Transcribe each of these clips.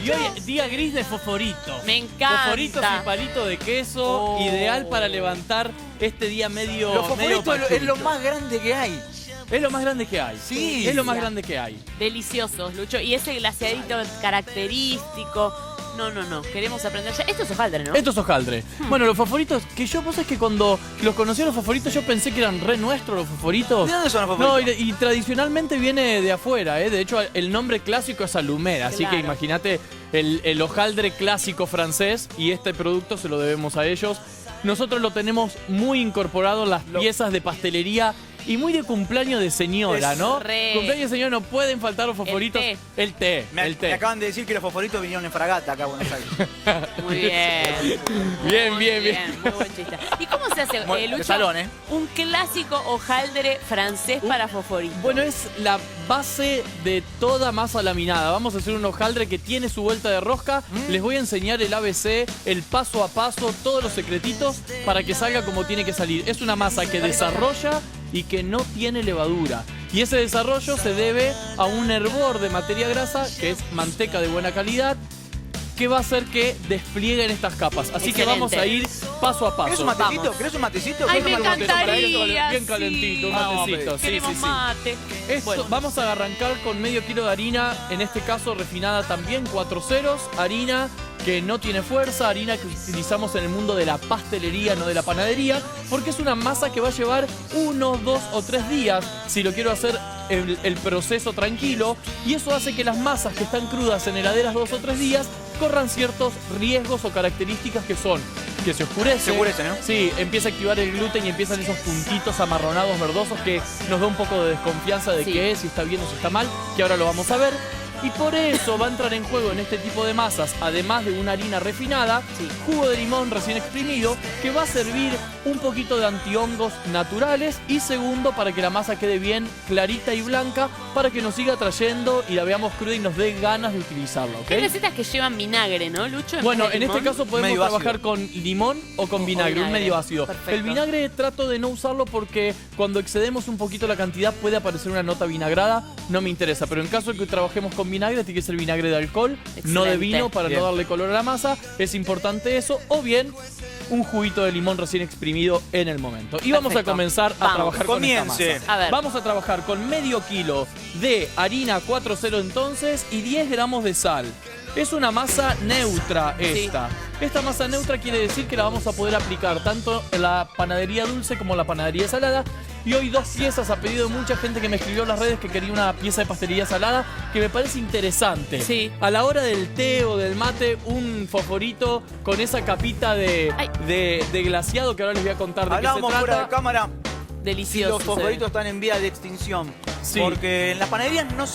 Y hoy día gris de fosforito. Me encanta. Fosforitos y palito de queso, ideal para levantar este día medio Los fosforitos es lo pachucho. más grande que hay. Es lo más grande que hay. Sí. Es lo más grande que hay. Deliciosos, Lucho. Y ese glaseadito característico. No. Queremos aprender ya. Esto es hojaldre, ¿no? Esto es hojaldre. Bueno, los fosforitos, que yo, vos sabés que cuando los conocí a los fosforitos, yo pensé que eran re nuestros los fosforitos. ¿De dónde son los No, fosforitos? y tradicionalmente viene de afuera, ¿eh? De hecho, el nombre clásico es Alumer, así Claro. que imagínate el hojaldre clásico francés, y este producto se lo debemos a ellos. Nosotros lo tenemos muy incorporado en las piezas de pastelería y muy de cumpleaños de señora, ¿no? Re. Cumpleaños de señora no pueden faltar los fosforitos. El té. Me acaban de decir que los fosforitos vinieron en fragata acá a Buenos Aires. Muy bien. Bien. Muy buen chiste. ¿Y cómo se hace, De Lucho? salón, ¿eh? Un clásico hojaldre francés para fosforitos. Bueno, es la base de toda masa laminada. Vamos a hacer un hojaldre que tiene su vuelta de rosca. Les voy a enseñar el ABC, el paso a paso, todos los secretitos para que salga como tiene que salir. Es una masa que desarrolla y que no tiene levadura. Y ese desarrollo se debe a un hervor de materia grasa, que es manteca de buena calidad, que va a hacer que desplieguen estas capas. Así que vamos a ir paso a paso. ¿Querés un matecito? Vamos. ¿Querés un matecito? Ay, ¿Querés me un matecito? encantaría. Bien calentito, un matecito. Sí, Queremos sí, sí. mate. Esto, Bueno. vamos a arrancar con medio kilo de harina, en este caso refinada también, 4 ceros, harina que no tiene fuerza, harina que utilizamos en el mundo de la pastelería, no de la panadería, porque es una masa que va a llevar 1, 2 o 3 días si lo quiero hacer el proceso tranquilo, y eso hace que las masas que están crudas en heladeras 2 o 3 días corran ciertos riesgos o características que son que se oscurece. Se oscurece, ¿no? Sí, empieza a activar el gluten y empiezan esos puntitos amarronados verdosos que nos da un poco de desconfianza de Sí. qué es, si está bien o si está mal, que ahora lo vamos a ver. Y por eso va a entrar en juego en este tipo de masas, además de una harina refinada, jugo de limón recién exprimido, que va a servir un poquito de antihongos naturales, y segundo, para que la masa quede bien clarita y blanca, para que nos siga trayendo y la veamos cruda y nos dé ganas de utilizarla, ¿ok? Hay recetas que llevan vinagre, ¿no, Lucho? Bueno, vez de en este limón. caso podemos Medio trabajar ácido. con limón o con vinagre, un medio ácido. Perfecto. El vinagre trato de no usarlo porque cuando excedemos un poquito la cantidad puede aparecer una nota vinagrada, no me interesa, pero en caso de que trabajemos con vinagre, tiene que ser vinagre de alcohol, no de Excelente. vino, para Bien. no darle color a la masa, es importante eso, o bien un juguito de limón recién exprimido en el momento. Y vamos a Perfecto. comenzar a Vamos. trabajar con esta Comience. masa. A ver. Vamos a trabajar con medio kilo de harina 4.0 entonces y 10 gramos de sal. Es una masa neutra esta. Esta masa neutra quiere decir que la vamos a poder aplicar tanto en la panadería dulce como en la panadería salada. Y hoy 2 piezas a pedido de mucha gente que me escribió en las redes que quería una pieza de pastelería salada, que me parece interesante. Sí. A la hora del té o del mate, un fosforito con esa capita de glaseado que ahora les voy a contar de qué se Hablábamos fuera de trata. cámara. Delicioso. Los fosforitos están en vía de extinción. Sí. Porque en las panaderías no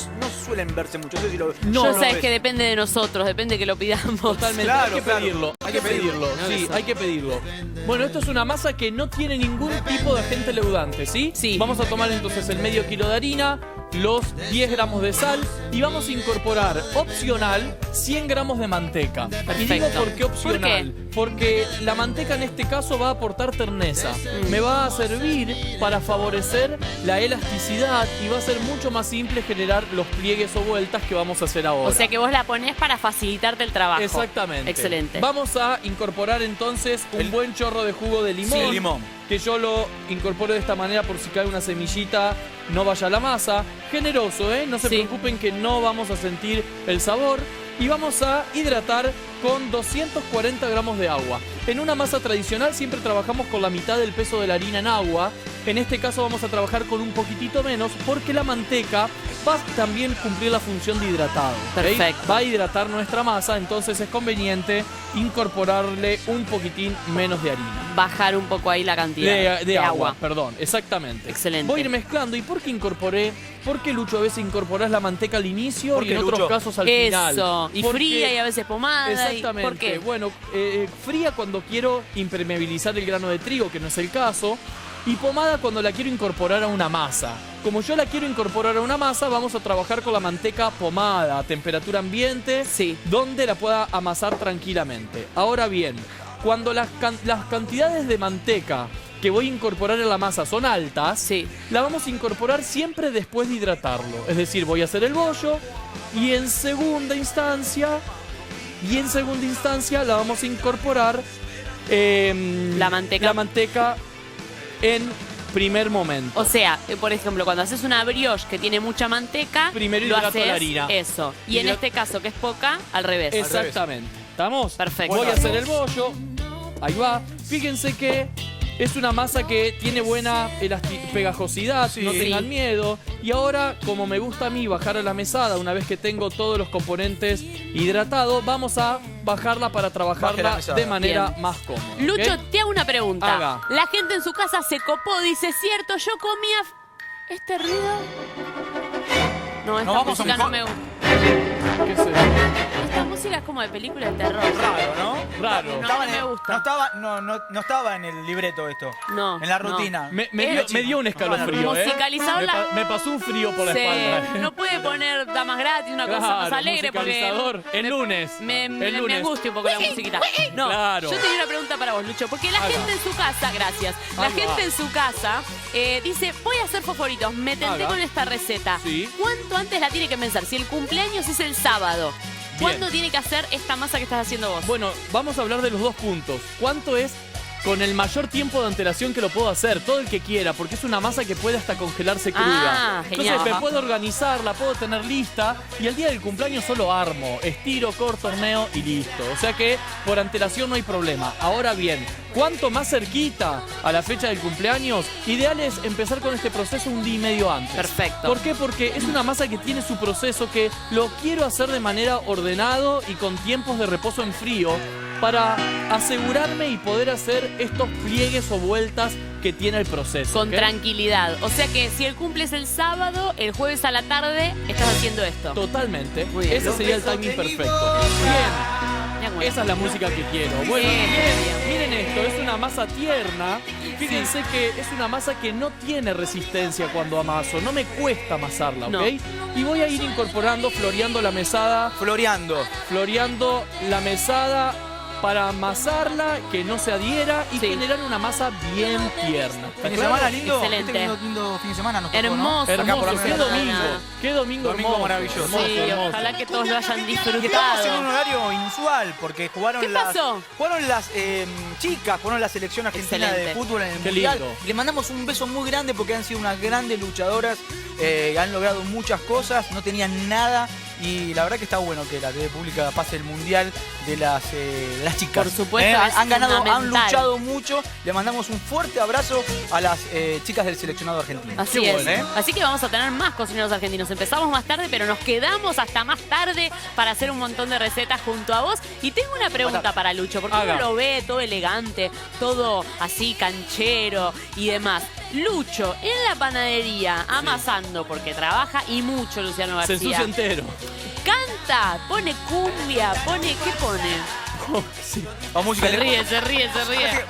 suelen verse mucho. No sé si lo, No, Yo lo sé ves. que depende de nosotros, depende que lo pidamos. Totalmente, Claro, hay que claro. pedirlo. Hay que pedirlo. Sí, hay que pedirlo. Bueno, esto es una masa que no tiene ningún tipo de agente leudante, ¿sí? Sí. Vamos a tomar entonces el medio kilo de harina, los 10 gramos de sal y vamos a incorporar, opcional, 100 gramos de manteca. Y digo Perfecto. por qué opcional. Porque la manteca en este caso va a aportar terneza. Me va a servir para favorecer la elasticidad y va a ser mucho más simple generar los pliegues o vueltas que vamos a hacer ahora. O sea que vos la ponés para facilitarte el trabajo. Exactamente. Excelente. Vamos a incorporar entonces un buen chorro de jugo de limón. Sí, limón. Que yo lo incorporo de esta manera por si cae una semillita, no vaya a la masa. Generoso, ¿eh? No se Sí. preocupen que no vamos a sentir el sabor. Y vamos a hidratar con 240 gramos de agua. En una masa tradicional siempre trabajamos con la mitad del peso de la harina en agua. En este caso vamos a trabajar con un poquitito menos porque la manteca va a también cumplir la función de hidratado. ¿ok? Perfecto. Va a hidratar nuestra masa, entonces es conveniente incorporarle un poquitín menos de harina. Bajar un poco ahí la cantidad De agua, perdón, exactamente. Excelente. Voy a ir mezclando. ¿Y por qué incorporé? Porque, Lucho, a veces incorporás la manteca al inicio ¿Por y qué, en otros Lucho? casos al final. Eso. Y Porque- fría y a veces pomada. Exactamente. ¿Por qué? Bueno, fría cuando quiero impermeabilizar el grano de trigo, que no es el caso. Y pomada cuando la quiero incorporar a una masa. Como yo la quiero incorporar a una masa, vamos a trabajar con la manteca pomada a temperatura ambiente, Sí. donde la pueda amasar tranquilamente. Ahora bien, cuando las cantidades de manteca que voy a incorporar en la masa son altas, Sí. la vamos a incorporar siempre después de hidratarlo. Es decir, voy a hacer el bollo y en segunda instancia Y en segunda instancia la vamos a incorporar La manteca en primer momento. O sea, por ejemplo, cuando haces una brioche que tiene mucha manteca, Primero lo hidrato haces la harina. eso. Y en este caso, que es poca, al revés. Exactamente. ¿Estamos? Perfecto. Voy a hacer el bollo. Ahí va. Fíjense que es una masa que tiene buena pegajosidad, no tengan miedo. Y ahora, como me gusta a mí bajar a la mesada, una vez que tengo todos los componentes hidratados, vamos a bajarla para trabajarla de manera más cómoda. Lucho, ¿ok? te hago una pregunta. Haga. La gente en su casa se copó, dice, cierto, yo comía... ¿Este ruido? No, esta vamos a música un no co- me gusta. ¿Qué es eso? Esta música es como de película de terror. Raro, ¿no? Raro. No, Estaba en me el- gusta. No estaba en el libreto esto. No, En la no. rutina. Me dio un escalofrío, Musicalizador la- Me pasó un frío por la Sí, espalda. no puede poner damas gratis, una cosa más Claro, alegre porque musicalizador. El lunes. me El lunes. angustia un poco la musiquita. No, Claro. yo tenía una pregunta para vos, Lucho, porque la Haga. gente en su casa, gracias, la Ahí va. gente en su casa dice, voy a hacer fosforitos, me tenté Haga. con esta receta. Sí. ¿Cuánto antes la tiene que pensar? Si el cumpleaños es el sábado, ¿cuándo tiene que hacer esta masa que estás haciendo vos? Bueno, vamos a hablar de los dos puntos. ¿Cuánto es con el mayor tiempo de antelación que lo puedo hacer? Todo el que quiera, porque es una masa que puede hasta congelarse cruda. Genial. Entonces me puedo organizar, la puedo tener lista y el día del cumpleaños solo armo, estiro, corto, horneo y listo. O sea que por antelación no hay problema. Ahora bien, cuanto más cerquita a la fecha del cumpleaños, ideal es empezar con este proceso un día y medio antes. Perfecto. ¿Por qué? Porque es una masa que tiene su proceso que lo quiero hacer de manera ordenado y con tiempos de reposo en frío para asegurarme y poder hacer estos pliegues o vueltas que tiene el proceso. Con ¿ok? tranquilidad. O sea que si el cumple es el sábado, el jueves a la tarde estás haciendo esto. Totalmente. Muy bien. Ese sería el timing perfecto. Bien. Me acuerdo. Esa es la música que quiero. Bueno, Sí. miren esto, es una masa tierna. Fíjense que es una masa que no tiene resistencia cuando amaso, no me cuesta amasarla, ¿ok? No. Y voy a ir incorporando, floreando la mesada, Floreando. floreando la mesada para amasarla, que no se adhiera y Sí. generar una masa bien tierna. ¿Está Fin de claro? semana lindo. Excelente. Lindo fin de semana nos tocó, ¿no? Hermoso. Acá por la Hermoso, qué mañana. domingo, qué domingo, Domingo hermoso, maravilloso. hermoso, Sí, hermoso. ojalá que todos lo hayan Y estamos en un disfrutado. horario inusual porque jugaron ¿Qué pasó? Jugaron las chicas, fueron la selección argentina de Excelente. fútbol en el Qué Mundial. lindo. Y le mandamos un beso muy grande porque han sido unas grandes luchadoras, han logrado muchas cosas, no tenían nada y la verdad que está bueno que la TV pública pase el Mundial de las chicas. Por supuesto, es Han ganado, han fundamental. luchado mucho. Le mandamos un fuerte abrazo a las chicas del seleccionado argentino. Así Qué es. bueno, ¿eh? Así que vamos a tener más cocineros argentinos. Empezamos más tarde, pero nos quedamos hasta más tarde para hacer un montón de recetas junto a vos. Y tengo una pregunta para Lucho, porque Haga. uno lo ve todo elegante, todo así canchero y demás. Lucho, en la panadería, amasando, porque trabaja y mucho Luciano Se García. ensucia entero. Canta, pone cumbia, ¿qué pone? Sí. O música Se ríe, se ríe, se ríe.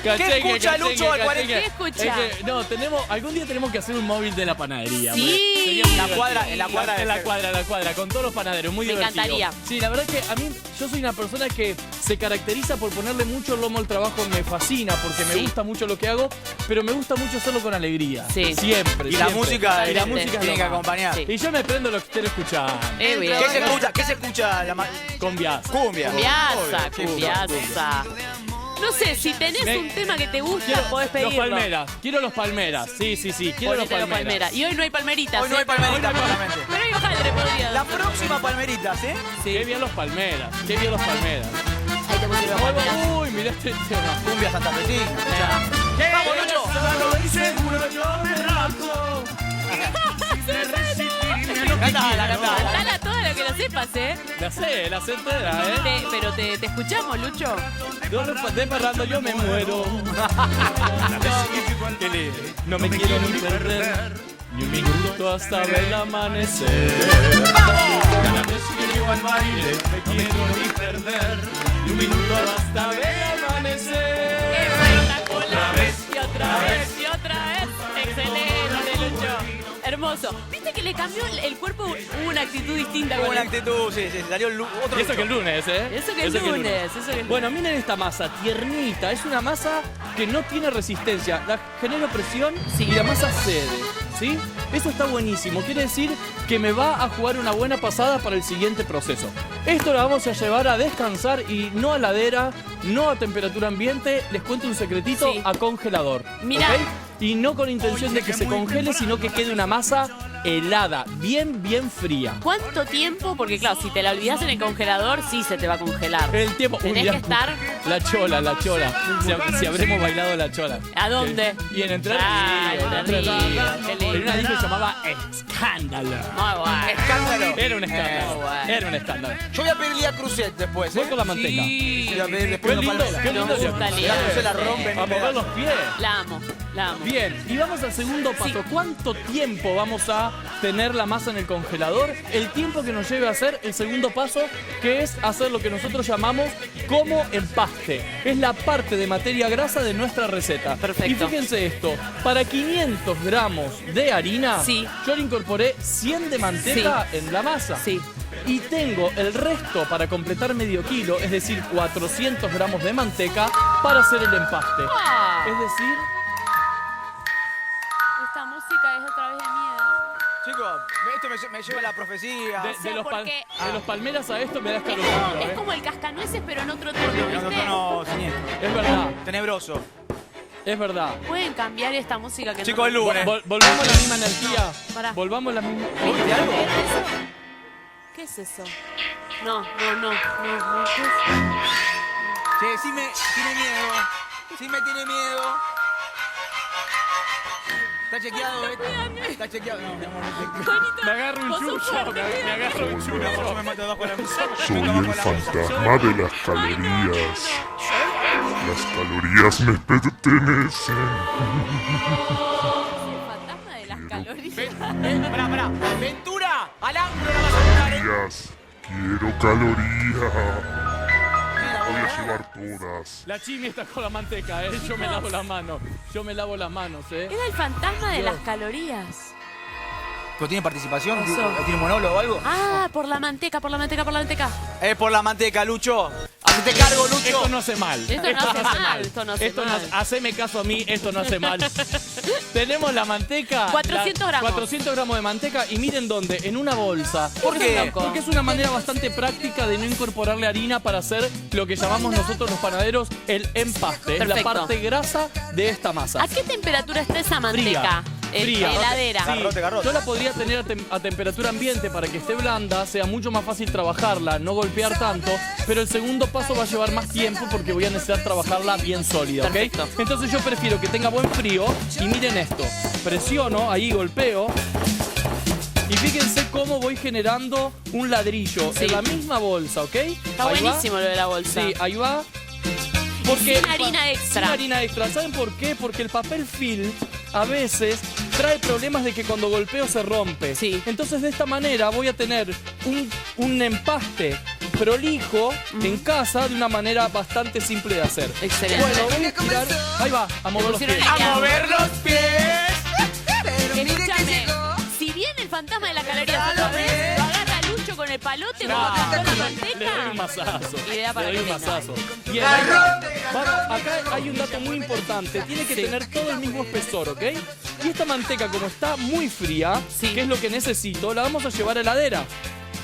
Cacheque, escucha cacheque, Lucho al cacheque. 40? ¿Qué escucha? Es que, no, algún día tenemos que hacer un móvil de la panadería. Sí. porque sería muy En la divertido. cuadra, en la cuadra de En la ser. cuadra, en la cuadra, con todos los panaderos, muy Me divertido. encantaría. Sí, la verdad que a mí, yo soy una persona que se caracteriza por ponerle mucho lomo al trabajo, me fascina, porque me Sí. gusta mucho lo que hago, pero me gusta mucho hacerlo con alegría. Sí. Siempre. Y la siempre. música, Y la Totalmente. música es tiene lo que más. acompañar. Sí. Y yo me prendo lo que estén escuchando. Bien. ¿Qué se escucha? ¿Qué se escucha? Combias. Cumbia. Cumbiaza, Obvio, cumbiaza. No sé, si tenés un tema que te gusta, podés Los pedirlo. palmeras. Quiero los palmeras. Sí. Quiero los Ponete palmeras. palmera. Y hoy no hay palmeritas. Hoy no hay palmerita, claramente. Pero hay hojaldre podría. La próxima palmeritas, ¿eh? Qué bien los palmeras. Qué bien los palmeras. Ahí te pusieron palmeras. Uy, mirá este tema. Cumbia santafesina. Vamos, Cantala, cantala. Cantala toda lo que lo sepas, ¿eh? La sé entera, ¿eh? Pero te escuchamos, Lucho. Yo de parrando yo me muero. No me quiero ni perder ni un minuto hasta ver el amanecer. Cada vez que llego al baile me quiero ni perder ni un minuto hasta ver el amanecer. Espectacular. Y otra vez, y otra vez. Excelente, Lucho. Hermoso. ¿Viste que le cambió el cuerpo? Hubo una actitud distinta. Con con una él. actitud, sí, salió otro Y eso que el lunes, ¿eh? Eso que es lunes, eso que es Bueno, miren esta masa, tiernita. Es una masa que no tiene resistencia. La genero presión Sí. y la masa cede, ¿sí? Eso está buenísimo. Quiere decir que me va a jugar una buena pasada para el siguiente proceso. Esto lo vamos a llevar a descansar y no a heladera, no a temperatura ambiente. Les cuento un secretito, Sí. a congelador. Mirá. ¿Ok? Y no con intención de que se congele, sino que quede una masa helada, bien fría. ¿Cuánto tiempo? Porque claro, si te la olvidas en el congelador, sí se te va a congelar. El tiempo. Tenés mirá, que estar... La chola. Si habremos bailado la chola. ¿A dónde? Y en Entre Ah, Ríos, en Entre Ríos, qué lindo. en una disco se llamaba Escándalo. Muy bueno. Escándalo. Era un escándalo. bueno. Era un escándalo. Yo voy a pedir Lía Cruzet después, Voy con la manteca. Sí, voy a pedir Qué después lindo, unos palmeras. qué lindo. Nos gusta se- Lía. Ya no se la rompen. A mover los pies. La amo, la amo. Bien, y vamos al segundo paso. Sí. ¿Cuánto tiempo vamos a tener la masa en el congelador? El tiempo que nos lleve a hacer el segundo paso, que es hacer lo que nosotros llamamos como empaste. Es la parte de materia grasa de nuestra receta. Perfecto. Y fíjense esto, para 500 gramos de harina, Sí. yo le incorporé 100 de manteca en la masa. Sí. Y tengo el resto para completar medio kilo, es decir, 400 gramos de manteca para hacer el empaste. Ah, Es decir, esta música es otra vez de miedo. Chicos, esto me lleva a la profecía. de los porque- de los palmeras a esto me da Es como, escalofrío, es ¿eh? como el cascanueces, pero en otro tono, En otro ¿viste? tono siniestro. Es verdad, Tenebroso. es verdad. Pueden cambiar esta música que Chicos, el lunes. Volvamos a la misma energía. Pará. Volvamos a la misma. ¿Viste algo? ¿Qué es eso? No. ¿Qué es? Che, sí me tiene miedo. Sí me tiene miedo. ¿Está chequeado, ¿Está chequeado? No, mi amor, no chequeado. Me agarro un Vos sos chucho, fuerte, me agarro un Mi amor, yo chucho. me mato debajo de la mesa. Soy Me el tomo con la mesa. fantasma de las calorías. Las calorías me pertenecen. El fantasma de las calorías. Pará. Ventura, al ángulo la vas a buscar, Calorías. Quiero calorías. Voy a llevar todas. La chimi está con la manteca, ¿eh? Yo me lavo las manos. Yo me lavo las manos, ¿eh? Era el fantasma de Dios. las calorías. ¿Pero tiene participación? Pasó. ¿Tiene un monólogo o algo? Ah, por la manteca. Es por la manteca, Lucho. Hacete cargo, Lucho. Esto no hace mal. Esto no hace mal, esto no hace mal. Haceme caso a mí, esto no hace mal. Tenemos la manteca. 400 gramos. 400 gramos de manteca y miren dónde, en una bolsa. ¿Por qué? Porque es una manera bastante práctica de no incorporarle harina para hacer lo que llamamos nosotros los panaderos el empaste. Es la Perfecto. parte grasa de esta masa. ¿A qué temperatura está esa manteca? Fría. Heladera. Sí. Garrote. Yo la podría tener a temperatura ambiente para que esté blanda, sea mucho más fácil trabajarla, no golpear tanto, pero el segundo paso va a llevar más tiempo porque voy a necesitar trabajarla bien sólida, ¿ok? Perfecto. Entonces yo prefiero que tenga buen frío y miren esto, presiono, ahí golpeo y fíjense cómo voy generando un ladrillo Sí. en la misma bolsa, ¿ok? Está Ahí va. buenísimo lo de la bolsa. Sí, ahí va. Sin harina extra. Sin harina extra. ¿Saben por qué? Porque el papel film a veces trae problemas de que cuando golpeo se rompe. Sí. Entonces de esta manera voy a tener un empaste prolijo en casa de una manera bastante simple de hacer. Excelente. Bueno, voy a estirar. Ahí va, a mover los pies. pusieron ¡A mover los pies! Escúchame, si viene el fantasma de la caloría otra vez, lo agarra Lucho con el palote, No, como con la le doy un manteca. masazo. Y le da para Le doy un que tenga. masazo. Bien, ahí va. Acá hay un dato muy importante. Tiene que tener todo el mismo espesor, ¿ok? Y esta manteca, como está muy fría, Sí. que es lo que necesito, la vamos a llevar a heladera.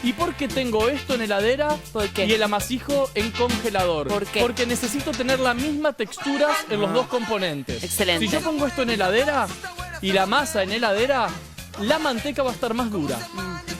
¿Y por qué tengo esto en heladera ¿Por qué? y el amasijo en congelador? ¿Por qué? Porque necesito tener la misma textura en los dos componentes. Excelente. Si yo pongo esto en heladera y la masa en heladera, la manteca va a estar más dura.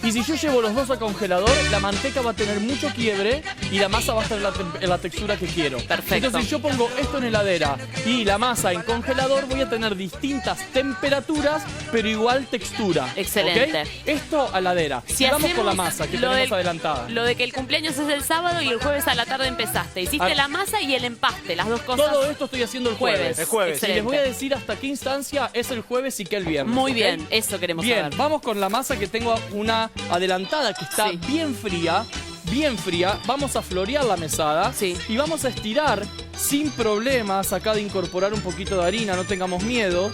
Y si yo llevo los dos a congelador, la manteca va a tener mucho quiebre y la masa va a estar en la textura que quiero. Perfecto. Entonces si yo pongo esto en heladera y la masa en congelador, voy a tener distintas temperaturas, pero igual textura. Excelente. ¿Ok? Esto a heladera. Si Y vamos hacemos con la masa, que lo tenemos del- adelantada. Lo de que el cumpleaños es el sábado y el jueves a la tarde empezaste. Hiciste Ah. la masa y el empaste, las dos cosas. Todo esto estoy haciendo el jueves. El jueves. Y Excelente. les voy a decir hasta qué instancia es el jueves y qué el viernes. Muy ¿ok? bien, eso queremos Bien, saber. vamos con la masa que tengo una adelantada que está Sí. bien fría. Bien fría, vamos a florear la mesada Sí. y vamos a estirar sin problemas acá de incorporar un poquito de harina, no tengamos miedo.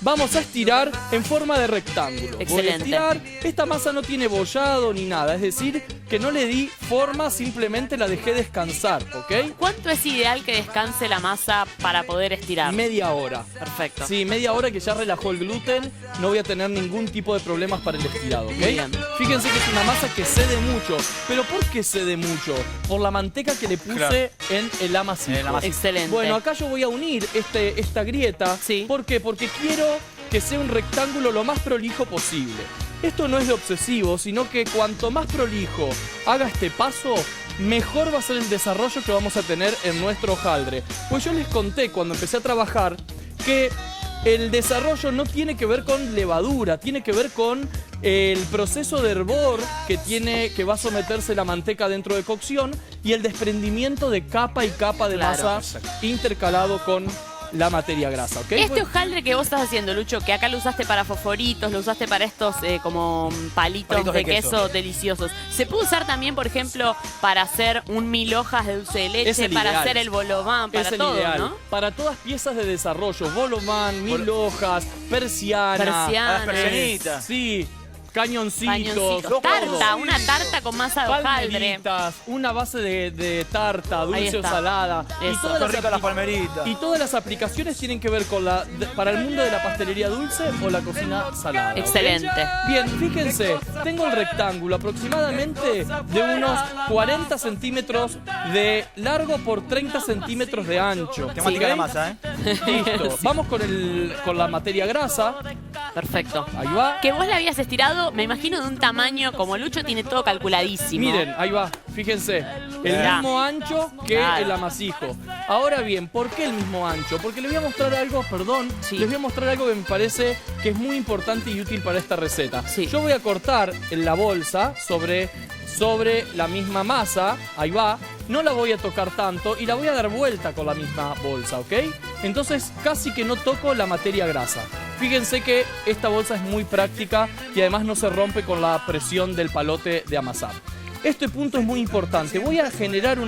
vamos a estirar en forma de rectángulo. Voy a Excelente. estirar. Esta masa no tiene bollado ni nada, es decir, que no le di forma, simplemente la dejé descansar, ¿ok? ¿Cuánto es ideal que descanse la masa para poder estirar? Media hora. Perfecto. Sí, media hora que ya relajó el gluten, no voy a tener ningún tipo de problemas para el estirado, ¿ok? Bien. Fíjense que es una masa que cede mucho. ¿Pero por qué cede mucho? Por la manteca que le puse Claro. en el amasijo. En el amasijo. Excelente. Bueno, acá yo voy a unir esta grieta. Sí. ¿Por qué? Porque quiero que sea un rectángulo lo más prolijo posible. Esto no es de obsesivo, sino que cuanto más prolijo haga este paso, mejor va a ser el desarrollo que vamos a tener en nuestro hojaldre. Pues yo les conté cuando empecé a trabajar que el desarrollo no tiene que ver con levadura, tiene que ver con el proceso de hervor que va a someterse la manteca dentro de cocción y el desprendimiento de capa y capa de Claro. masa intercalado con la materia grasa, ¿ok? Este hojaldre que vos estás haciendo, Lucho, que acá lo usaste para fosforitos, lo usaste para estos como palitos de queso deliciosos. ¿Se puede usar también, por ejemplo, para hacer un 1000 hojas de dulce de Es leche, el para ideal. hacer el bolobán, para Es el todo, ideal. ¿no? Para todas piezas de desarrollo, bolomán, 1000 hojas, persiana, Persiana. Las persianitas. sí, cañoncitos, Cañoncitos. todo. Tarta, una tarta con masa de hojaldre. Palmeritas, una base de tarta, Ahí dulce o está. salada. Eso. Son ricas las palmeritas. Y todas las aplicaciones tienen que ver con para el mundo de la pastelería dulce o la cocina salada. ¿ok? Excelente. Bien, fíjense, tengo el rectángulo aproximadamente de unos 40 centímetros de largo por 30 centímetros de ancho. Temática ¿ok? la masa, Listo, vamos con la materia grasa. Perfecto. Ahí va. Que vos la habías estirado, me imagino, de un tamaño como Lucho tiene todo calculadísimo. Miren, ahí va, fíjense, el Mirá. mismo ancho que Claro. el amasijo. Ahora bien, ¿por qué el mismo ancho? Porque les voy a mostrar algo, Sí. les voy a mostrar algo que me parece que es muy importante y útil para esta receta. Sí. Yo voy a cortar en la bolsa sobre la misma masa, ahí va, no la voy a tocar tanto y la voy a dar vuelta con la misma bolsa, ¿ok? Entonces casi que no toco la materia grasa. Fíjense que esta bolsa es muy práctica y además no se rompe con la presión del palote de amasar. Este punto es muy importante. Voy a generar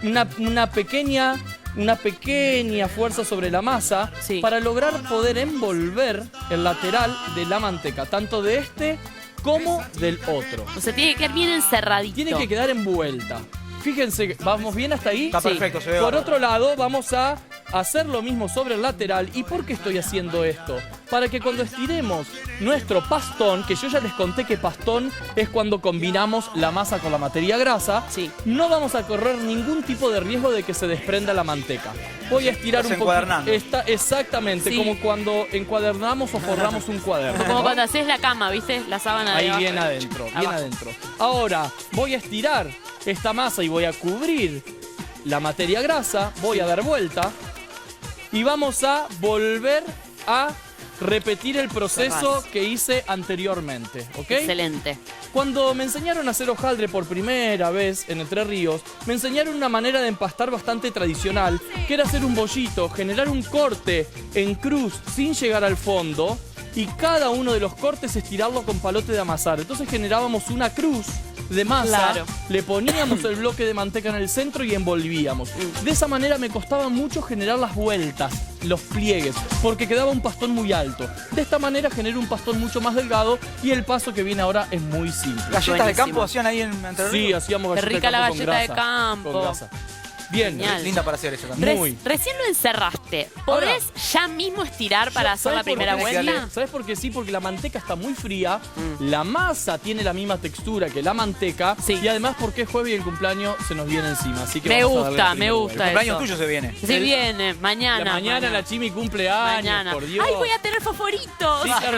una pequeña fuerza sobre la masa Sí. para lograr poder envolver el lateral de la manteca, tanto de este como del otro. O sea, tiene que quedar bien encerradito. Tiene que quedar envuelta. Fíjense, ¿vamos bien hasta ahí? Está perfecto, se ve Por bárbaro. otro lado, vamos a hacer lo mismo sobre el lateral. ¿Y por qué estoy haciendo esto? Para que cuando estiremos nuestro pastón, que yo ya les conté que pastón es cuando combinamos la masa con la materia grasa, Sí. no vamos a correr ningún tipo de riesgo de que se desprenda la manteca. Voy a estirar Estás un poquito. encuadernando. Exactamente, Sí. como cuando encuadernamos o forramos un cuaderno. Como cuando haces la cama, ¿viste? La sábana de Ahí abajo. bien adentro, bien Abajo. adentro. Ahora voy a estirar esta masa y voy a cubrir la materia grasa, voy a dar vuelta y vamos a volver a repetir el proceso que hice anteriormente, ¿ok? Excelente. Cuando me enseñaron a hacer hojaldre por primera vez en Entre Ríos, me enseñaron una manera de empastar bastante tradicional, que era hacer un bollito, generar un corte en cruz sin llegar al fondo y cada uno de los cortes estirarlo con palote de amasar. Entonces generábamos una cruz de masa, Claro. le poníamos el bloque de manteca en el centro y envolvíamos. De esa manera me costaba mucho generar las vueltas, los pliegues, porque quedaba un pastón muy alto. De esta manera generé un pastón mucho más delgado y el paso que viene ahora es muy simple. ¿Galletas de Buenísimo. campo hacían ahí en Entre Sí, Ríos? hacíamos Qué galleta rica la de campo galleta de con grasa, campo. con grasa. Bien. Genial. Linda para hacer eso también. Muy. Recién lo encerraste. ¿Podés ya mismo estirar para hacer ¿Sabes la por primera qué? vuelta? ¿Sabes por qué? Sí, porque la manteca está muy fría, Mm. la masa tiene la misma textura que la manteca Sí. y además porque es jueves y el cumpleaños se nos viene encima. Así que Me vamos a gusta, darle me primero gusta. El cumpleaños eso. tuyo se viene. Sí, viene, mañana. Mañana la Chimi cumple años, Mañana. por Dios. ¡Ay, voy a tener fosforitos! Sí, claro,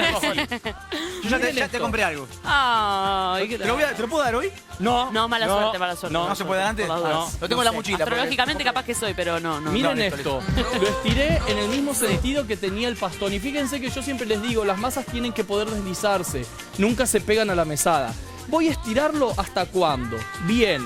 Yo ya Miren te esto. compré algo. Ay, qué ¿Te lo puedo dar hoy? No, No, mala suerte, mala suerte. No, ¿No se puede dar antes? Por las dudas. No. Lo tengo en la mochila. porque- Astrológicamente capaz que soy, pero no. Miren listo, esto, lo estiré en el mismo sentido que tenía el pastón. Y fíjense que yo siempre les digo, las masas tienen que poder deslizarse, nunca se pegan a la mesada. Voy a estirarlo hasta cuándo. Bien,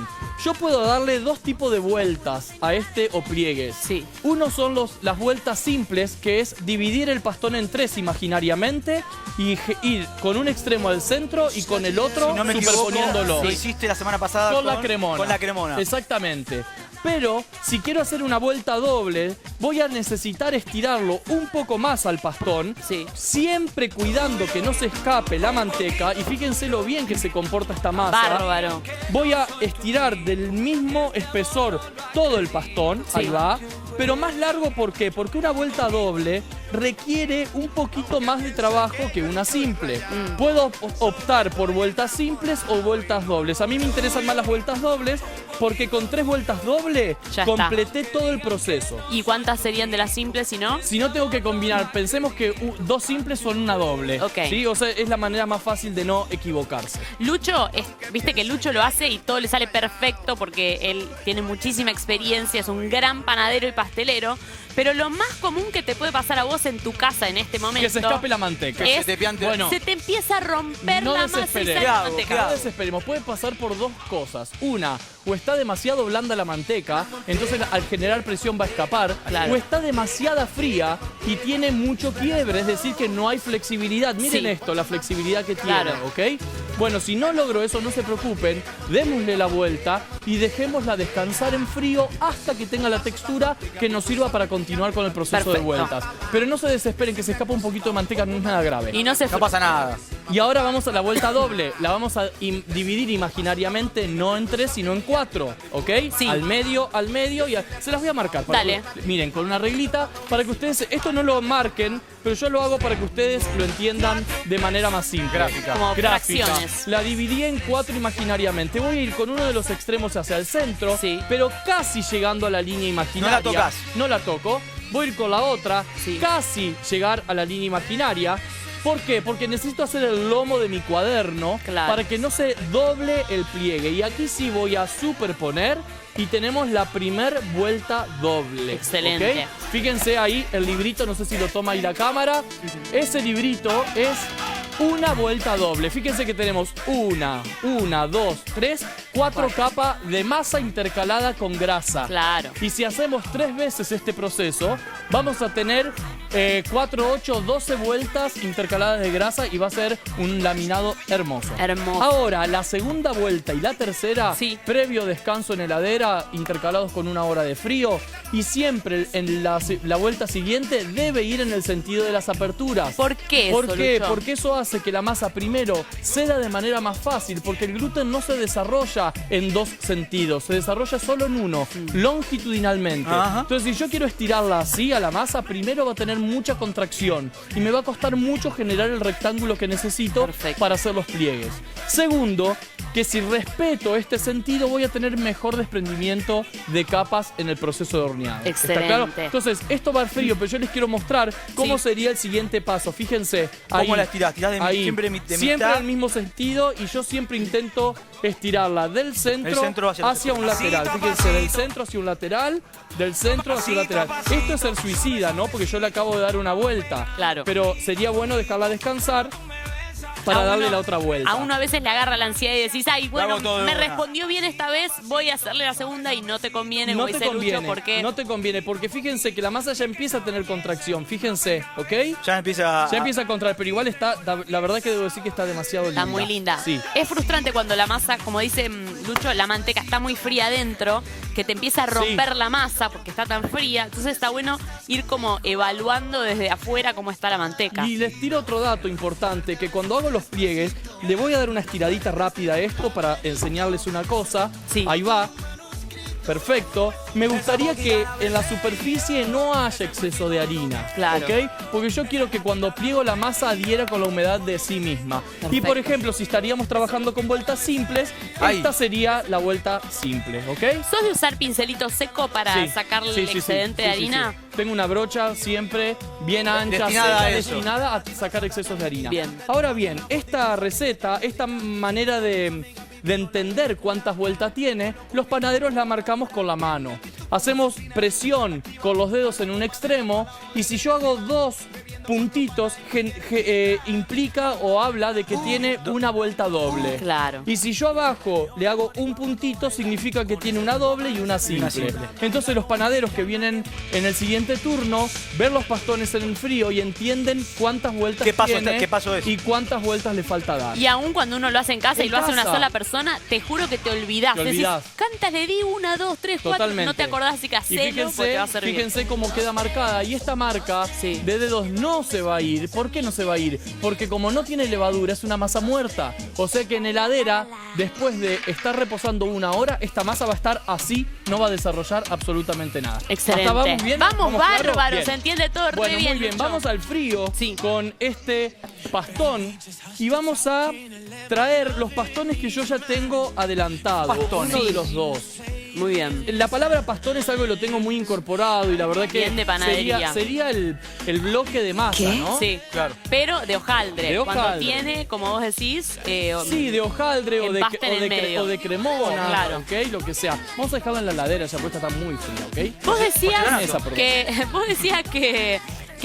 yo puedo darle dos tipos de vueltas a este o pliegues. Sí. Uno son las vueltas simples, que es dividir el pastón en tres imaginariamente y ir con un extremo al centro y con el otro Si no me equivoco, superponiéndolo. lo hiciste la semana pasada Con la cremona. Con la cremona. Exactamente. Pero si quiero hacer una vuelta doble, voy a necesitar estirarlo un poco más al pastón, Sí. siempre cuidando que no se escape la manteca. Y fíjense lo bien que se comporta esta masa. Bárbaro. Voy a estirar del mismo espesor todo el pastón, Sí. ahí va, pero más largo, ¿por qué? Porque una vuelta doble requiere un poquito más de trabajo que una simple. Puedo optar por vueltas simples o vueltas dobles. A mí me interesan más las vueltas dobles porque con 3 vueltas dobles Ya está. completé todo el proceso. ¿Y cuántas serían de las simples si no? Si no tengo que combinar, pensemos que 2 simples son una doble. Ok. ¿Sí? O sea, es la manera más fácil de no equivocarse. Lucho, viste que Lucho lo hace y todo le sale perfecto porque él tiene muchísima experiencia, es un gran panadero y pastelero. Pero lo más común que te puede pasar a vos en tu casa en este momento Que se escape la manteca. Que es- se te piante. Bueno, se te empieza a romper no la masa y desesperé. sale ¿Qué la hago? manteca. ¿Qué No hago? desesperemos, puede pasar por 2 cosas. Una, o está demasiado blanda la manteca, entonces al generar presión va a escapar. Claro. O está demasiada fría y tiene mucho quiebre, es decir, que no hay flexibilidad. Miren Sí. esto, la flexibilidad que tiene, Claro. ¿ok? Bueno, si no logro eso, no se preocupen, démosle la vuelta y dejémosla descansar en frío hasta que tenga la textura que nos sirva para continuar con el proceso de Perfecto. vueltas. Pero no se desesperen, que se escapa un poquito de manteca, no es nada grave. Y no se No pasa nada. Y ahora vamos a la vuelta doble. La vamos a dividir imaginariamente no en 3, sino en 4. ¿Ok? Sí. Al medio. Se las voy a marcar. Dale. Miren, con una reglita para que ustedes... Esto no lo marquen, pero yo lo hago para que ustedes lo entiendan de manera más simple. Gráfica. Como Gráfica. fracciones. La dividí en 4 imaginariamente. Voy a ir con uno de los extremos hacia el centro, Sí. pero casi llegando a la línea imaginaria. No la tocas. No la toco. Voy a ir con la otra, Sí. casi llegar a la línea imaginaria. ¿Por qué? Porque necesito hacer el lomo de mi cuaderno Claro. para que no se doble el pliegue. Y aquí sí voy a superponer y tenemos la primer vuelta doble. Excelente. ¿Ok? Fíjense ahí el librito, no sé si lo toma ahí la cámara. Ese librito es una vuelta doble. Fíjense que tenemos una, 2, 3, 4 capas de masa intercalada con grasa. Claro. Y si hacemos 3 veces este proceso, vamos a tener 4, 8, 12 vueltas intercaladas de grasa y va a ser un laminado hermoso. Hermoso. Ahora, la segunda vuelta y la tercera, Sí. previo descanso en heladera, intercalados con 1 hora de frío. Y siempre en la vuelta siguiente debe ir en el sentido de las aperturas. ¿Por qué ¿Por eso, qué? Lucho? Porque eso hace que la masa primero ceda de manera más fácil, porque el gluten no se desarrolla en 2 sentidos, se desarrolla solo en uno, longitudinalmente. Ajá. Entonces, si yo quiero estirarla así a la masa, primero va a tener mucha contracción y me va a costar mucho generar el rectángulo que necesito Perfecto. para hacer los pliegues. Segundo, que si respeto este sentido voy a tener mejor desprendimiento de capas en el proceso de horneado. ¿Está claro? Excelente. Entonces, esto va al frío, pero yo les quiero mostrar cómo Sí. sería el siguiente paso. Fíjense, ¿Cómo ahí, la estirás? ¿Tirás ahí. siempre de Siempre mitad? el mismo sentido y yo siempre intento estirarla del centro, El centro hacia el un lateral. Fíjense, del centro hacia un lateral, del centro hacia un lateral. Esto es ser suicida, ¿no? Porque yo le acabo de dar una vuelta. Claro. Pero sería bueno dejarla descansar para A darle uno- la otra vuelta. A uno a veces le agarra la ansiedad y decís, ay, bueno, hago todo de me una. respondió bien esta vez, voy a hacerle la segunda y no te conviene, No como te dice Lucho, conviene, porque no te conviene, porque fíjense que la masa ya empieza a tener contracción, fíjense, ¿ok? Ya empieza. Ya empieza a contraer, pero igual está, la verdad que debo decir que está demasiado linda. está muy linda. Sí. Es frustrante cuando la masa, como dice Lucho, la manteca está muy fría adentro, que te empieza a romper la masa porque está tan fría. Entonces está bueno ir como evaluando desde afuera cómo está la manteca. Y les tiro otro dato importante, que cuando hago los pliegues, le voy a dar una estiradita rápida a esto para enseñarles una cosa. Sí. Ahí va. Perfecto. Me gustaría que en la superficie no haya exceso de harina. Claro. ¿Ok? Porque yo quiero que cuando pliego la masa adhiera con la humedad de sí misma. Y Perfecto. por ejemplo, si estaríamos trabajando con vueltas simples, Ahí. esta sería la vuelta simple. ¿Ok? ¿Sos de usar pincelito seco para Sí, sacarle sí, el sí, excedente sí, de sí, harina? sí. Tengo una brocha siempre bien ancha, Destinada seca, a eso. destinada a sacar excesos de harina. Bien. Ahora bien, esta receta, esta manera de entender cuántas vueltas tiene, los panaderos la marcamos con la mano. Hacemos presión con los dedos en un extremo y si yo hago 2 puntitos implica o habla de que tiene una vuelta doble. Claro. Y si yo abajo le hago un puntito, significa que tiene una doble y una simple. Entonces los panaderos que vienen en el siguiente turno ven los pastones en el frío y entienden cuántas vueltas tiene ¿Qué paso es? y cuántas vueltas le falta dar. Y aún cuando uno lo hace en casa y lo hace una sola persona, te juro que te olvidás. Decís, Canta, le di 1, 2, 3, 4. Totalmente. No te acordás, así que hacelo porque te va a servir. Fíjense cómo queda marcada. Y esta marca de dedos no se va a ir. ¿Por qué no se va a ir? Porque como no tiene levadura, es una masa muerta. O sea que en heladera, después de estar reposando 1 hora, esta masa va a estar así, no va a desarrollar absolutamente nada. Excelente. ¿Vamos bien? Vamos bárbaro, claro? Se entiende todo Bueno, re bien. muy bien. Lucho. Vamos al frío con este pastón y vamos a traer los pastones que yo ya tengo adelantado. Uno de los dos. Muy bien. La palabra pastón es algo que lo tengo muy incorporado y la verdad que Bien de panadería. sería el bloque de masa, ¿no? Sí, claro. Pero de hojaldre. De hojaldre. Cuando tiene, como vos decís... Sí, de hojaldre o de cremona, claro. ¿ok? Lo que sea. Vamos a dejarla en la heladera, ya puesta está muy fría, ¿ok? Vos Esa, decías que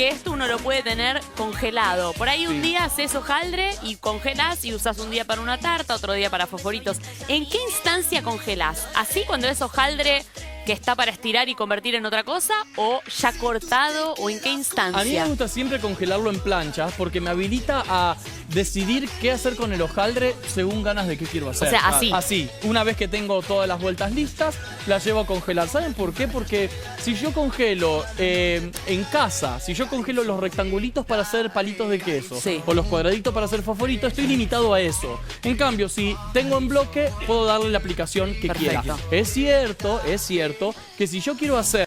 esto uno lo puede tener congelado. Por ahí un día haces hojaldre y congelas y usas un día para una tarta, otro día para fosforitos. ¿En qué instancia congelas? ¿Así cuando es hojaldre que está para estirar y convertir en otra cosa? ¿O ya cortado? ¿O en qué instancia? A mí me gusta siempre congelarlo en planchas porque me habilita a decidir qué hacer con el hojaldre según ganas de qué quiero hacer. O sea, así. Así. Una vez que tengo todas las vueltas listas, las llevo a congelar. ¿Saben por qué? Porque si yo congelo en casa, si yo congelo los rectangulitos para hacer palitos de queso o los cuadraditos para hacer fosforitos, estoy limitado a eso. En cambio, si tengo en bloque, puedo darle la aplicación que quiera. Es cierto que si yo quiero hacer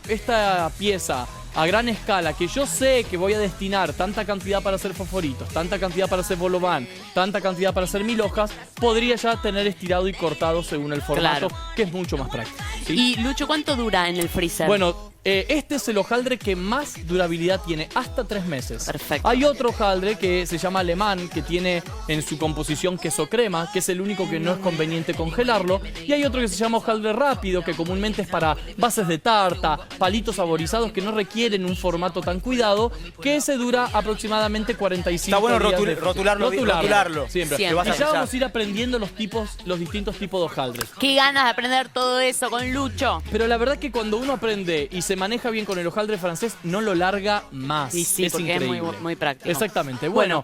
esta pieza a gran escala, que yo sé que voy a destinar tanta cantidad para hacer fosforitos, tanta cantidad para hacer bolobán, tanta cantidad para hacer 1000 hojas, podría ya tener estirado y cortado según el formato, que es mucho más práctico. ¿Sí? Y Lucho, ¿cuánto dura en el freezer? Bueno, este es el hojaldre que más durabilidad tiene, hasta 3 meses. Perfecto. Hay otro hojaldre que se llama alemán, que tiene en su composición queso crema, que es el único que no es conveniente congelarlo. Y hay otro que se llama hojaldre rápido, que comúnmente es para bases de tarta, palitos saborizados que no requieren un formato tan cuidado, que ese dura aproximadamente 45 Está bueno días. rotularlo. Siempre. Siempre. Y ya vamos a ir aprendiendo los distintos tipos de hojaldres. Qué ganas de aprender todo eso con Lucho. Pero la verdad que cuando uno aprende y se maneja bien con el hojaldre francés, no lo larga más. Y sí, es porque increíble. es muy práctico. Exactamente. Bueno,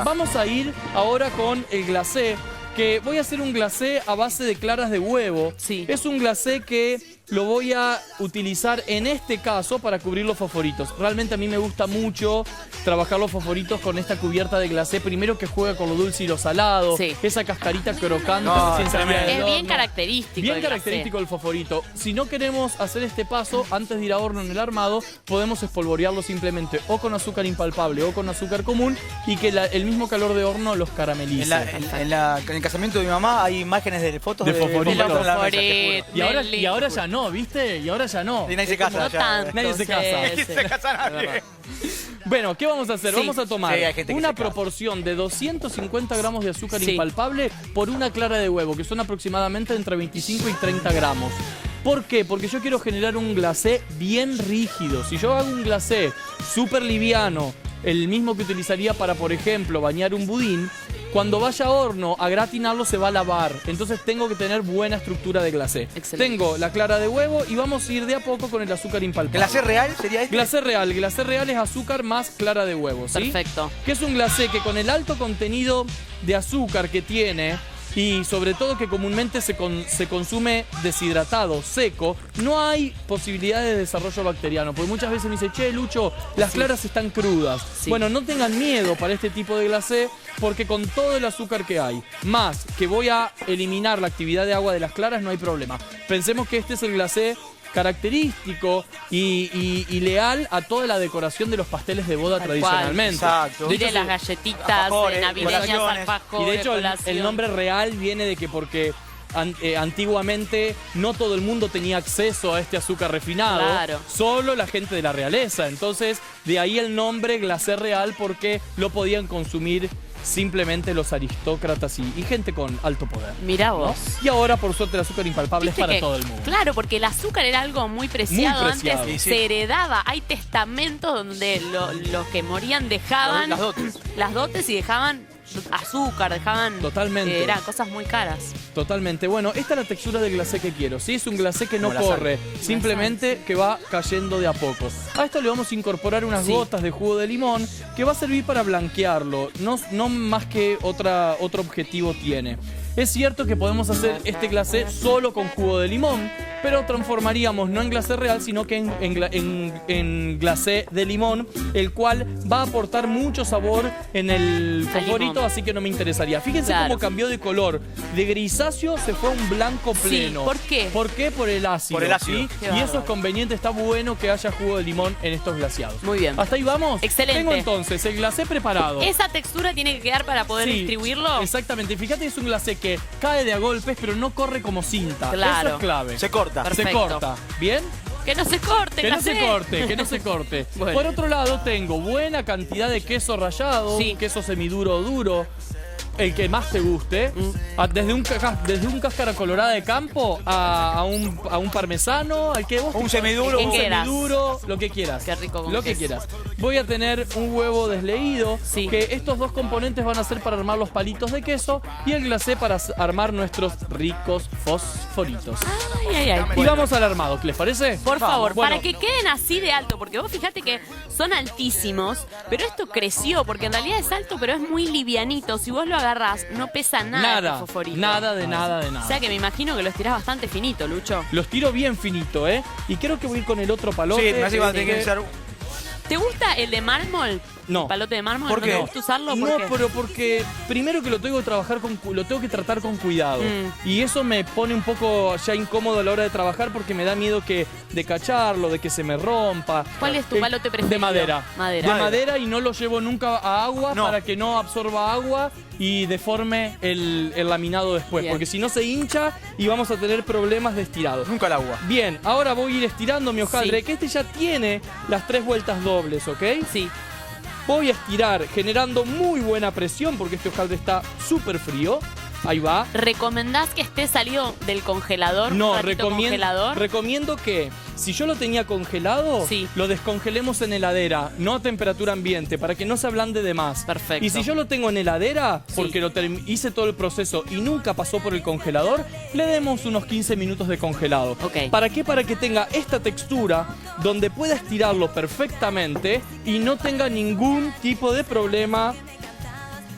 vamos a ir ahora con el glacé, que voy a hacer un glacé a base de claras de huevo. Sí. Es un glacé que lo voy a utilizar en este caso para cubrir los fosforitos. Realmente a mí me gusta mucho trabajar los fosforitos con esta cubierta de glacé. Primero que juega con lo dulce y lo salado. Sí. Esa cascarita crocante. Es bien característico. Bien característico el fosforito. Si no queremos hacer este paso, antes de ir a horno en el armado, podemos espolvorearlo simplemente o con azúcar impalpable o con azúcar común y que el mismo calor de horno los caramelice. En el casamiento de mi mamá hay imágenes de fotos de fosforitos. Y ahora ya no, ¿viste? Y ahora ya no. Y nadie se casa. Nadie se casa. Nadie se casa nadie. Bueno, ¿qué vamos a hacer? Vamos a tomar una se proporción de 250 gramos de azúcar impalpable por una clara de huevo, que son aproximadamente entre 25 y 30 gramos. ¿Por qué? Porque yo quiero generar un glacé bien rígido. Si yo hago un glacé súper liviano, el mismo que utilizaría para, por ejemplo, bañar un budín, cuando vaya a horno a gratinarlo se va a lavar. Entonces tengo que tener buena estructura de glacé. Excelente. Tengo la clara de huevo y vamos a ir de a poco con el azúcar impalpable. ¿Glacé real sería este? Glacé real es azúcar más clara de huevo, ¿sí? Perfecto. Que es un glacé que con el alto contenido de azúcar que tiene y sobre todo que comúnmente se consume deshidratado, seco, no hay posibilidades de desarrollo bacteriano. Porque muchas veces me dice, che, Lucho, las claras están crudas. Bueno, no tengan miedo para este tipo de glacé, porque con todo el azúcar que hay, más que voy a eliminar la actividad de agua de las claras, no hay problema. Pensemos que este es el glacé característico y leal a toda la decoración de los pasteles de boda tradicionalmente. Exacto. De las galletitas navideñas, alfajores. Y de hecho el nombre real viene de que porque antiguamente no todo el mundo tenía acceso a este azúcar refinado, solo la gente de la realeza. Entonces de ahí el nombre glacé real, porque lo podían consumir simplemente los aristócratas y gente con alto poder. Mirá ¿no? vos. Y ahora, por suerte, el azúcar impalpable es Viste para que- todo el mundo. Claro, porque el azúcar era algo muy preciado. Muy preciado. Antes Sí, sí. se heredaba. Hay testamentos donde los que morían dejaban Las dotes. las dotes y dejaban azúcar, dejaban... Totalmente. eran cosas muy caras. Totalmente. Bueno, esta es la textura del glacé que quiero. ¿Sí? Es un glacé que no Como la sal. corre, simplemente que va cayendo de a poco. A esto le vamos a incorporar unas Sí. gotas de jugo de limón que va a servir para blanquearlo. No más que otro objetivo tiene. Es cierto que podemos hacer este glacé solo con jugo de limón, pero transformaríamos no en glacé real, sino que en glacé de limón, el cual va a aportar mucho sabor en el Al favorito, limón. así que no me interesaría. Fíjense Claro. cómo cambió de color. De grisáceo se fue a un blanco Sí, pleno. ¿por qué? ¿Por qué? Por el ácido. Por el ácido. ¿sí? Qué Y eso bárbaro. es conveniente, está bueno que haya jugo de limón en estos glaseados. Muy bien. ¿Hasta ahí vamos? Excelente. Tengo entonces el glacé preparado. Esa textura tiene que quedar para poder Sí, distribuirlo. Exactamente. Fíjate que es un glacé que cae de a golpes, pero no corre como cinta. Claro. Eso es clave. Se corta. Perfecto. Se corta. ¿Bien? Que no se corte, Que no se glacé. corte, que no se corte. Bueno. Por otro lado, tengo buena cantidad de queso rallado, Sí. un queso semiduro o duro, el que más te guste. Desde un cáscara colorada de campo a un parmesano, al que vos Un te- semiduro. ¿Qué un quieras? semiduro, lo que quieras. Qué rico con Lo que queso. quieras. Voy a tener un huevo desleído, Sí. que estos dos componentes van a ser para armar los palitos de queso y el glacé para armar nuestros ricos fosforitos. Ay, ay, ay. Y vamos al armado, ¿les parece? Por favor, Bueno. para que queden así de alto, porque vos fíjate que son altísimos, pero esto creció, porque en realidad es alto, pero es muy livianito. Si vos lo agarrás, no pesa nada, el Nada, fosforito. nada de nada de O nada. sea que me imagino que lo estirás bastante finito, Lucho. Los tiro bien finito, ¿eh? Y creo que voy a ir con el otro palote. Sí, me hace que va a tener que que- usar. ¿Te gusta el de mármol? No. ¿El palote de mármol? ¿Por ¿No qué? te gusta usarlo? No, ¿Por qué? pero porque primero que lo tengo que lo tengo que tratar con cuidado. Y eso me pone un poco ya incómodo a la hora de trabajar porque me da miedo de cacharlo, de que se me rompa. ¿Cuál es tu palote preferido? De madera. Madera. De madera y no lo llevo nunca a agua No. para que no absorba agua y deforme el laminado después. Bien. Porque si no se hincha y vamos a tener problemas de estirado. Nunca al agua. Bien, ahora voy a ir estirando mi hojaldre, Sí. que este ya tiene las 3 vueltas dobles, ¿ok? Sí. Voy a estirar generando muy buena presión porque este hojaldre está súper frío. Ahí va. ¿Recomendás que esté salido del congelador? No, un ratito congelador. recomiendo que si yo lo tenía congelado, Sí. lo descongelemos en heladera, no a temperatura ambiente, para que no se ablande de más. Perfecto. Y si yo lo tengo en heladera, Sí. porque hice todo el proceso y nunca pasó por el congelador, le demos unos 15 minutos de congelado. Ok. ¿Para qué? Para que tenga esta textura donde pueda estirarlo perfectamente y no tenga ningún tipo de problema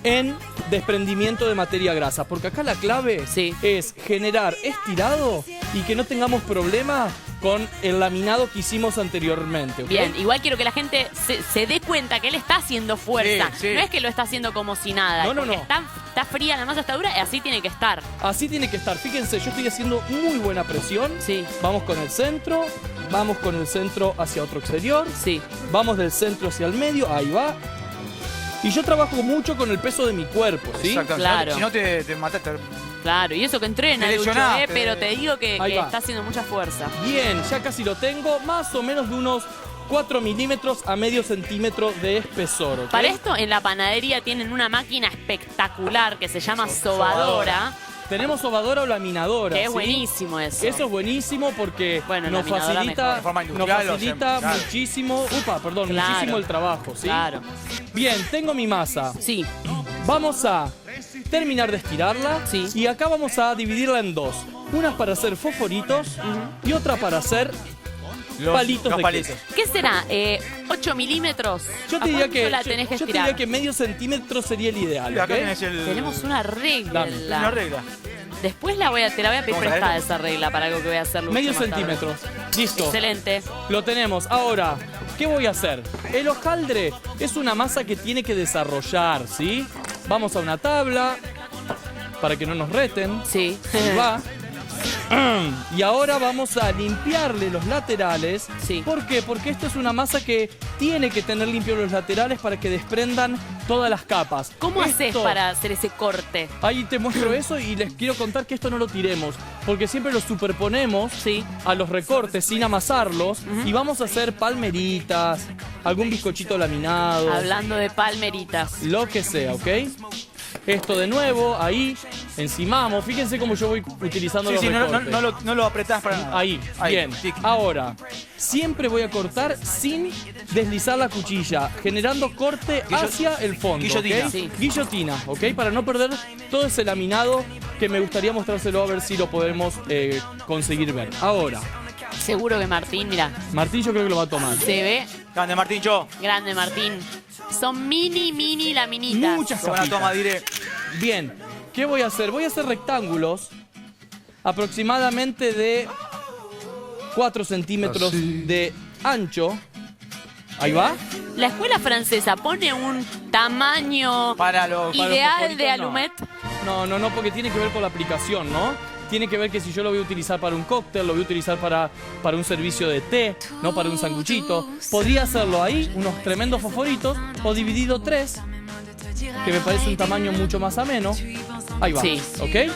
en desprendimiento de materia grasa. Porque acá la clave Sí. es generar estirado y que no tengamos problema con el laminado que hicimos anteriormente. ¿ok? Bien, igual quiero que la gente se dé cuenta que él está haciendo fuerza. Sí, sí. No es que lo está haciendo como si nada. No, no, porque no. Está fría, la masa está dura y así tiene que estar. Así tiene que estar. Fíjense, yo estoy haciendo muy buena presión. Sí. Vamos con el centro, vamos con el centro hacia otro exterior, Sí. vamos del centro hacia el medio, ahí va. Y yo trabajo mucho con el peso de mi cuerpo, ¿sí? Exactamente. Claro. Si no te mataste. Claro, y eso que entrena, Te Lucho, lesionaste. pero te digo que Ahí va. está haciendo mucha fuerza. Bien, ya casi lo tengo, más o menos de unos 4 milímetros a medio centímetro de espesor, ¿ok? Para esto, en la panadería tienen una máquina espectacular que se llama sobadora, Tenemos sobadora o laminadora, que es ¿sí? buenísimo eso. Eso es buenísimo porque Bueno, nos laminadora facilita, mejor. De forma nos industrial, facilita o sea, claro. muchísimo, Claro. muchísimo el trabajo, ¿sí? Claro. Bien, tengo mi masa. Sí, Vamos a terminar de estirarla Sí. y acá vamos a dividirla en dos. Una para hacer fosforitos y otra para hacer palitos los de palitos. queso. ¿qué será? ¿8 milímetros? Yo ¿A te diría cuánto que, la tenés que yo te estirar? diría que medio centímetro sería el ideal, Y acá ¿ok? tenés el. Tenemos una regla. Dame. Una regla. Después te la voy a pedir ¿Vamos a prestada ver? esa regla para algo que voy a hacer Lucho Medio más tarde. centímetro. Listo. Excelente. Lo tenemos. Ahora, ¿qué voy a hacer? El hojaldre es una masa que tiene que desarrollar, ¿sí? Vamos a una tabla para que no nos reten. Sí. Ahí va. Y ahora vamos a limpiarle los laterales. Sí. ¿Por qué? Porque esto es una masa que tiene que tener limpios los laterales para que desprendan todas las capas. ¿Cómo haces Esto- para hacer ese corte? Ahí te muestro eso y les quiero contar que esto no lo tiremos, porque siempre lo superponemos Sí. a los recortes sin amasarlos y vamos a hacer palmeritas, algún bizcochito laminado, Hablando de palmeritas. lo que sea, ¿ok? Esto de nuevo, ahí, encimamos. Fíjense cómo yo voy utilizando Sí, los sí, recortes. no lo apretás para nada. Ahí, bien. tic. Ahora, siempre voy a cortar sin deslizar la cuchilla, generando corte hacia el fondo. guillotina. ¿ok? Sí. Guillotina, ¿ok? Para no perder todo ese laminado que me gustaría mostrárselo a ver si lo podemos conseguir ver. Ahora, Seguro que Martín, mira, Martín yo creo que lo va a tomar. se ve Grande, Martín, yo. grande Martín. Son mini laminitas. Muchas Buena capitas. toma, diré. Bien, ¿qué voy a hacer? Voy a hacer rectángulos aproximadamente de 4 centímetros de ancho. Ahí va. La escuela francesa pone un tamaño Para los ideal fosforitos, de no. alumet. No, porque tiene que ver con la aplicación, ¿no? Tiene que ver que si yo lo voy a utilizar para un cóctel, lo voy a utilizar para un servicio de té, no para un sanguchito. Podría hacerlo ahí, unos tremendos fosforitos, o dividido 3, que me parece un tamaño mucho más ameno. Ahí va, Sí. ¿ok?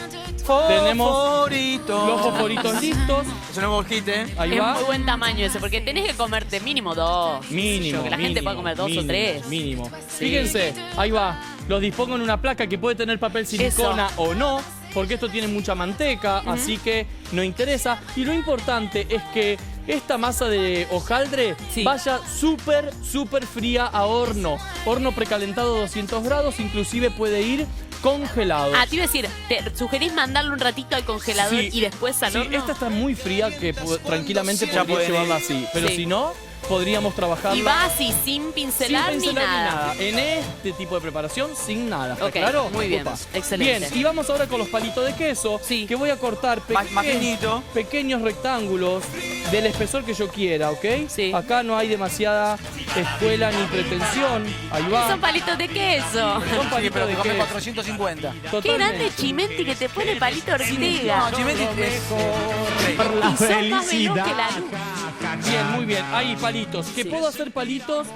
Tenemos Favorito. los fosforitos listos. Es un nuevo hit, ¿eh? Ahí Es va. muy buen tamaño ese, porque tenés que comerte mínimo 2. Mínimo. Que la gente pueda comer 2 o 3. Mínimo. Fíjense, ahí va. Los dispongo en una placa que puede tener papel silicona o no, porque esto tiene mucha manteca, así que no interesa. Y lo importante es que esta masa de hojaldre Sí. vaya súper fría a horno. Horno precalentado a 200 grados, inclusive puede ir congelado. Ah, te iba a decir, ¿te sugerís mandarlo un ratito al congelador Sí. y después al Sí, horno? esta está muy fría que tranquilamente Ya podría pueden llevarla ir. así. Pero Sí. si no, podríamos trabajarla. Y va así, sin pincelar, Sin ni pincelar nada. En este tipo de preparación, sin nada. ¿Está Ok, claro? muy bien. Opa. Excelente. Bien, y vamos ahora con los palitos de queso. Sí. Que voy a cortar Más finito. pequeños rectángulos del espesor que yo quiera, ¿ok? Sí. Acá no hay demasiada escuela ni pretensión. Ahí va. Son palitos de queso. Son Sí, palitos pero de te comes queso. 450. Qué Totalmente. grande Chimenti que te pone palito Ortega. No, Chimenti es... Y sos más veloz que la luz. Bien, muy bien. Ahí palitos. Que Sí. puedo hacer palitos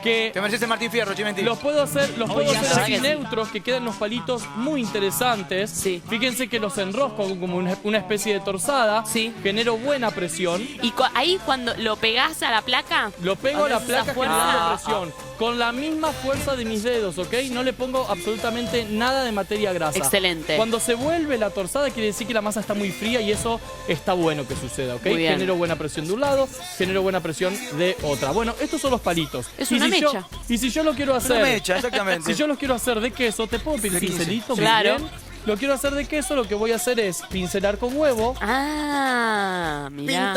que Te mereces el Martín Fierro, Chimenti. los puedo hacer ya así sé que sí. neutros, que quedan los palitos muy interesantes. Sí. Fíjense que los enrosco como una especie de torzada. Sí. Genero buena presión. Y ahí cuando lo pegás a la placa, Lo pego a la haces esa placa fuerza. generando presión. Con la misma fuerza de mis dedos, ¿ok? No le pongo absolutamente nada de materia grasa. Excelente. Cuando se vuelve la torzada quiere decir que la masa está muy fría y eso está bueno que suceda, ¿ok? Muy bien. Genero buena presión de un lado, genero buena presión de otra. Bueno, estos son los palitos. Es Y una si yo- mecha. y si yo lo quiero hacer... Una mecha, exactamente. Si yo los quiero hacer de queso, ¿te puedo pedir De 15. pincelito? Claro. Bien. Lo quiero hacer de queso, lo que voy a hacer es pincelar con huevo. Ah, mirá.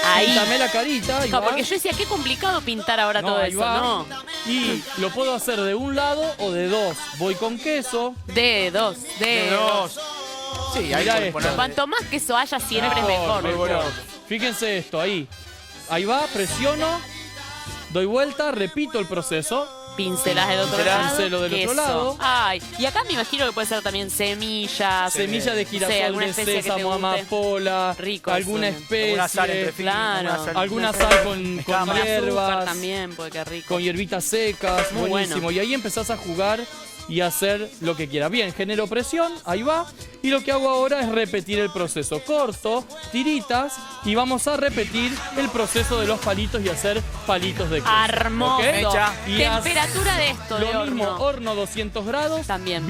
Ahí. Píntame la carita. ahí No, va. porque yo decía, qué complicado pintar ahora todo ahí eso, va. ¿no? Y lo puedo hacer de un lado o de dos. Voy con queso. Dedos. De dos. Sí, ahí Mirá puedes esto. poner. Cuanto más queso haya, siempre es mejor. Mejor. Fíjense esto, ahí. Ahí va, presiono. Doy vuelta, repito el proceso. Pincelas del otro Pincelás. lado. Pincelo del otro queso. lado. Ay, y acá me imagino que puede ser también semillas. Semilla de Sí, girasol, alguna de especia que te sésamo, guste. amapola, Rico alguna eso. especie, Alguna sal entre fin, Claro. alguna sal con Escamas. Con azúcar hierbas, también, puede que rico. con hierbitas secas, Muy buenísimo. bueno. Y ahí empezás a jugar y hacer lo que quieras. Bien, genero presión, ahí va. Y lo que hago ahora es repetir el proceso. Corto, tiritas y vamos a repetir el proceso de los palitos y hacer palitos de queso. Hermoso. ¿Ok? Hecha. Y haz Temperatura de esto, de lo mismo, horno. horno 200 grados. También.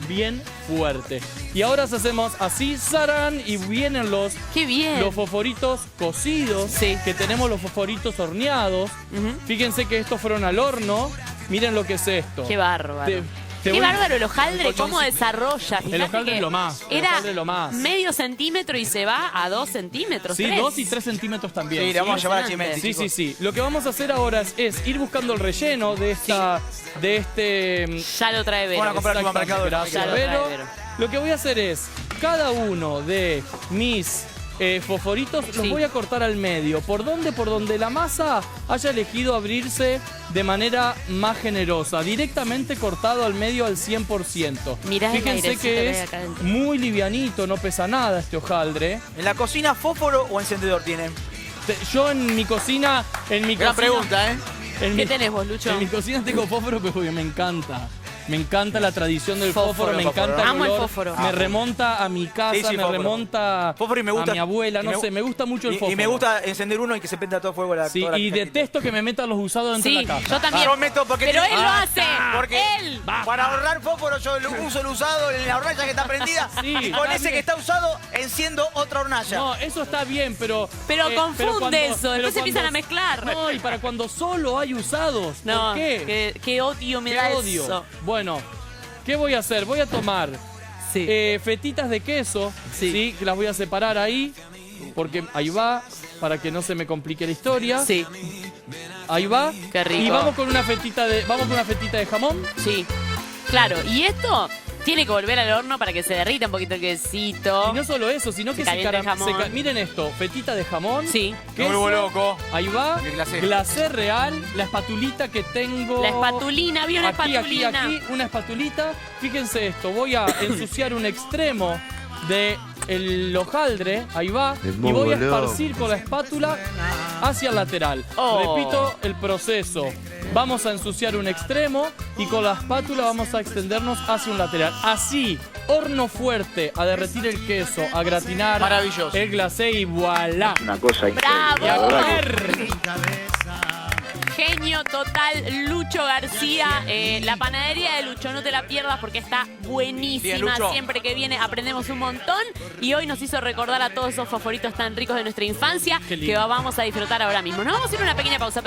Bien fuerte. Y ahora hacemos así, ¡zarán! Y vienen los Qué bien. fosforitos cocidos. Sí. Que tenemos los fosforitos horneados. Ujú. Fíjense que estos fueron al horno. Miren lo que es esto. Qué bárbaro. Te Qué voy- bárbaro el hojaldre, El cómo colchoncito. desarrolla. Fíjate hojaldre que es lo más, el Era hojaldre es lo más. medio centímetro y se va a 2 centímetros. Sí, 3. 2 y 3 centímetros también. Sí, le vamos a llevar a impresionante. Chimenti. Sí. Lo que vamos a hacer ahora es ir buscando el relleno de esta, de este. Ya lo trae Vero. Bueno, comprar al supermercado. Gracias, Ya lo trae Vero. Vero. Lo que voy a hacer es, cada uno de mis fosforitos los Sí. voy a cortar al medio. ¿Por dónde? Por donde la masa haya elegido abrirse de manera más generosa. Directamente cortado al medio al 100%. Mirá el Fíjense airecito que que hay es acá adentro. muy livianito, no pesa nada este hojaldre. ¿En la cocina fósforo o encendedor tienen? Yo en mi cocina... Gran pregunta, ¿eh? En ¿Qué mi- tenés vos, Lucho? En mi cocina tengo fósforo porque me encanta. Me encanta la tradición del fósforo, me encanta Amo el olor. fósforo. Me remonta a mi casa, Sí, sí, me fósforo. remonta Fósforo y me gusta, a mi abuela, no sé, me gusta mucho el fósforo. Y me gusta encender uno y que se prenda todo fuego Sí, toda la y cajita. detesto que me metan los usados dentro Sí, de la casa. yo también. Yo meto porque Pero él lo Basta, hace. porque Él. para ahorrar fósforo yo uso el usado en la hornalla que está prendida Sí, y con está ese bien. que está usado enciendo otra hornalla. No, eso está bien, pero... Pero confunde cuando- eso, pero después se empiezan cuando- a mezclar. No, y para cuando solo hay usados. No, ¿Por qué? qué odio me Qué da odio. eso. Bueno, ¿qué voy a hacer? Voy a tomar Sí. fetitas de queso, Sí. sí, que las voy a separar ahí, porque ahí va, para que no se me complique la historia. Sí, Ahí va. Qué rico. Y vamos con una fetita de jamón. sí. Claro, y esto tiene que volver al horno para que se derrita un poquito el quesito. Y no solo eso, sino que calienta el jamón. miren esto, fetita de jamón. Sí. Me vuelvo loco. Ahí va. El glacé. Glacé real, la espatulita que tengo. La espatulina, vi una aquí, espatulina. Aquí, una espatulita. Fíjense esto, voy a ensuciar un extremo de el hojaldre, ahí va, y voy a esparcir con la espátula hacia el lateral. Oh. Repito el proceso. Vamos a ensuciar un extremo y con la espátula vamos a extendernos hacia un lateral. Así, horno fuerte, a derretir el queso, a gratinar Maravilloso. el glacé y voilà. Una cosa ¡Bravo! Y a comer. Genio total, Lucho García. La panadería de Lucho, no te la pierdas porque está Bien, buenísima. Lucho. Siempre que viene aprendemos un montón. Y hoy nos hizo recordar a todos esos favoritos tan ricos de nuestra infancia Qué lindo. que vamos a disfrutar ahora mismo. Nos vamos a ir a una pequeña pausa, pero